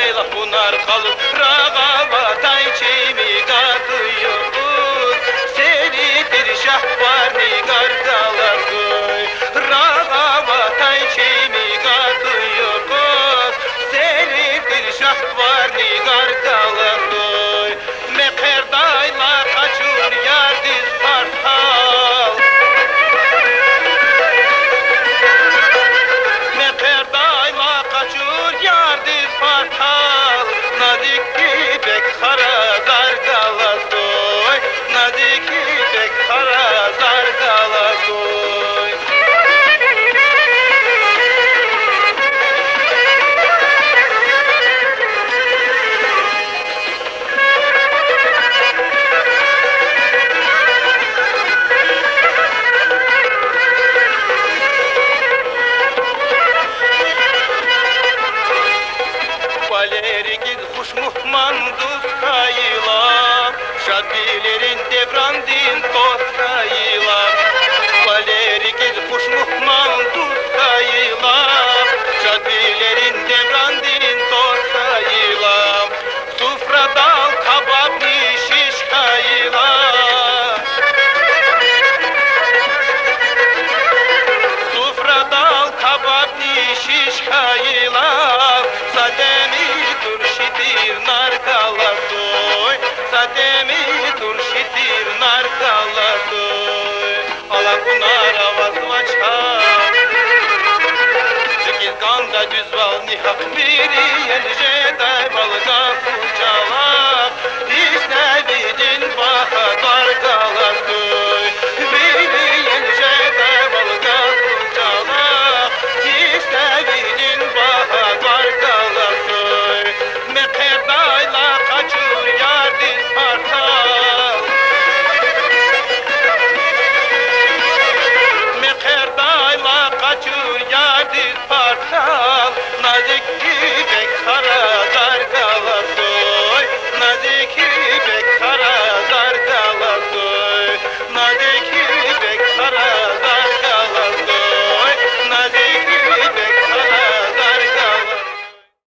Leyla bunar kalıp rağa tayçimi katıyor. Seridir şahbar nigar kalangoy. Rağa tayçimi katıyor. Seridir şahbar nigar kalangoy. Mekerdayla kaçur yardiz partal. Mekerdayla kaçur yardiz partal. Nazik gidek harazar galasoy. Nazik gidek harazar galasoy. Valerigil huş muhman dostayla, şadbilerin devrandin dostayla. Valerigil huş muhman dostayla, şadbilerin devrandin dostayla. Sufradal kabab şiş kayla. Sufradal kabab şiş kayla. Sademi turşidir narkalasoy. Sademi turşidir narkalasoy. Alan kunar avaz vaçar. Sekiz kanda düzval nihak biri yelce day balga kucalak. Hiç ne bidin bahadar kalasoy. Biri yelce day balga kucalak. Hiç ne bidin bahadar kalasoy. Mekerdayla kaçur yardiz partal. Mekerdayla kaçur yardiz partal. Nazik